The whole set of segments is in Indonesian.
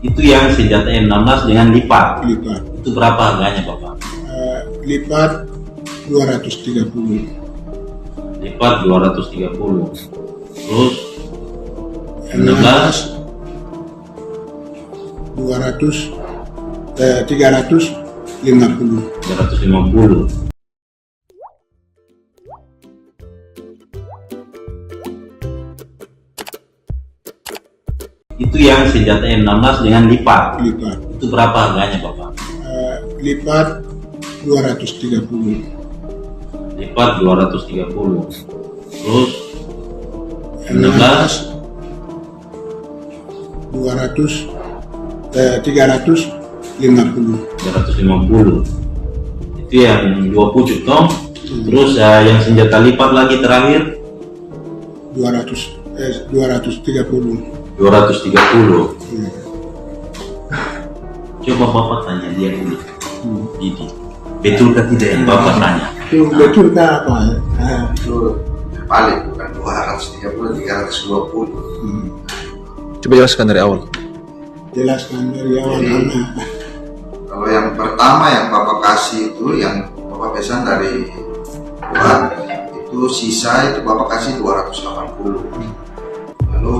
Itu yang senjata M16 dengan lipat. Lipat. Itu berapa harganya Bapak? Lipat 230. Lipat 230. Terus M16 350. 350. Itu yang senjata M16 dengan lipat. Lipat. Itu berapa harganya Bapak? Lipat 230. Lipat 230. Terus M16 350. 350. Itu yang dua pucuk toh. Terus yang senjata lipat lagi terakhir 230. 230. Coba Bapak tanya dia dulu. Didi, betulkah tidak yang Bapak tanya? Itu betul kah apa? Itu balik, bukan 230, 320. Coba jelaskan dari awal. Jelaskan dari awal. Kalau yang pertama yang Bapak kasih itu, yang Bapak pesan dari luar, itu sisa itu Bapak kasih 280. Lalu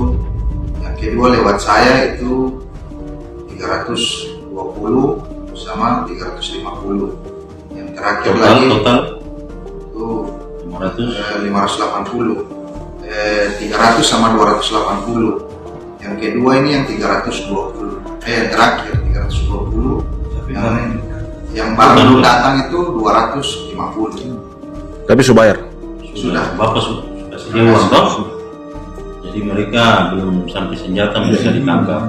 yang kedua lewat saya itu 320 sama 350. Yang terakhir lagi Total itu 500. 300 sama 280. Yang kedua ini yang 320. Yang terakhir 320. Yang baru datang itu 250. Tapi sudah bayar. Sudah. Bapak sudah kasih uang toh. Jadi mereka belum sampai senjata bisa ditangkap.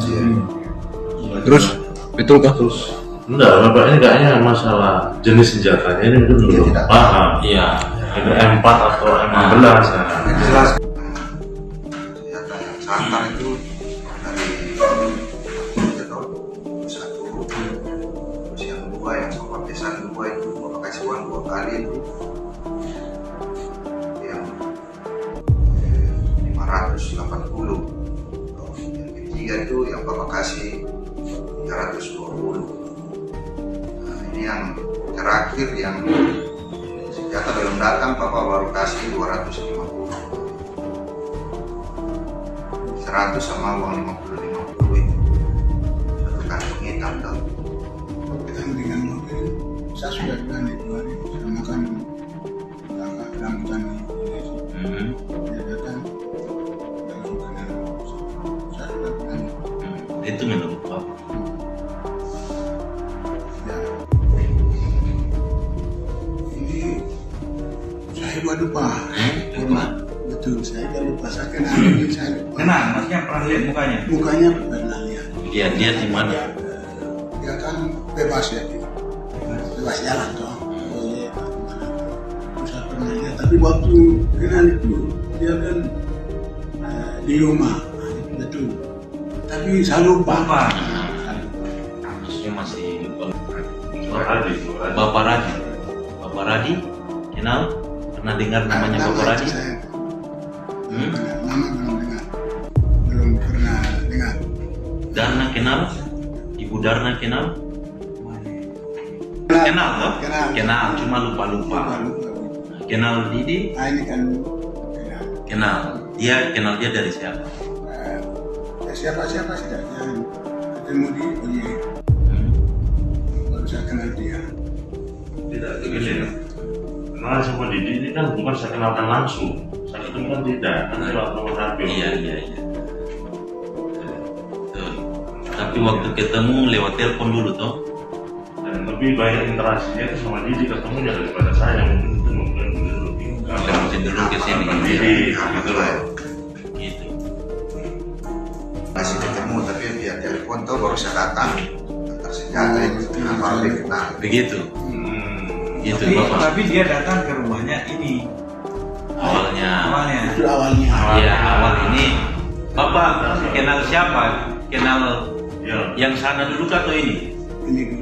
Terus betulkah? Terus Enggak, Bapak ini kayaknya masalah jenis senjatanya ini mungkin belum tidak paham. Iya. Ini M4 atau M16 ya. Jelas. Senjata yang santar itu dari satu. Terus yang dua yang Bapak pesan dua itu Bapak kasih uang 2 kali itu. Yang 580. Yang ketiga itu yang Bapak kasih 320. Ini yang terakhir yang senjata belum datang Bapak baru kasih 250. 100 sama uang 50 itu satu kantong hitam tuh. Dengan mobil saya sudah bilang itu hari sama kan rambutan dia datang langsung kenal. Saya sudah bilang Itu menurut Bapak. ya. Ini saya buat lupa. Betul, saya udah lupa. Saya kenal ini, saya lupa. Kenal, maksudnya pernah lihat mukanya? Mukanya pernah lihat. Dia di mana? Dia kan bebas ya, bebas jalan toh. Boleh kemana. Saya pernah lihat. Tapi waktu kenal itu dia kan di rumah, betul. Tapi saya lupa. Maksudnya masih Bapak Radi. Bapak Radi kenal? Pernah dengar namanya Bapak Radi? Saya nama belum dengar, belum pernah dengar. Darna kenal? Ibu Darna kenal? Kenal toh? Kenal. Cuma lupa-lupa. Lupa. Kenal Didi? Ini kan kenal. Kenal. Kenal dia dari siapa? Siapa tidak jangan ketemu di proyek baru saya kenal dia. Tidak, begini. Kenal sama Didi ini kan bukan saya kenalkan langsung. Saya ketemu kan tidak. Kan lewat nomor HP. Iya. Tuh. Tapi waktu ketemu lewat telepon dulu toh? Dan lebih banyak interaksinya itu sama Didi ketemunya daripada saya. Mungkin lebih. Kita cenderung ke sini. Didi, gitu loh. Gitu. Masih ketemu tapi via telepon tuh baru saya datang antar senjata itu baru dikenal. Begitu. Gitu Bapak. Tapi dia datang ke rumahnya ini Awalnya. Itu awalnya. Iya, awal ini. Bapak kenal siapa? Kenal Ya. yang sana dulu atau ini? Ini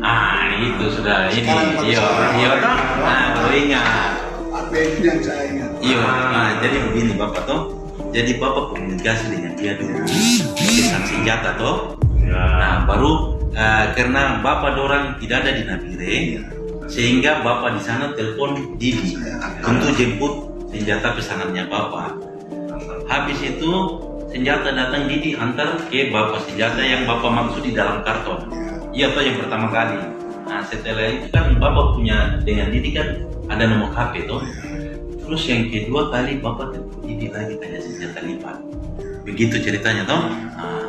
Itu sudah ini. Sekarang baru Iya, sekarang. iya toh? Baru ingat. apa itu yang saya ingat. Iya, jadi begini Bapak toh. Jadi Bapak komunikasi dengan dia dulu. Pesan senjata toh. Ya. Nah, baru karena bapak dorang tidak ada di Nabire, sehingga bapak di sana telepon Didi untuk jemput senjata pesanannya bapak. Habis itu senjata datang Didi antar ke bapak senjata yang bapak maksud di dalam karton. Iya toh yang pertama kali. Nah setelah itu kan bapak punya dengan Didi kan ada nomor HP toh. Terus yang kedua kali bapak telepon Didi lagi tanya senjata lipat. Begitu ceritanya toh. Nah,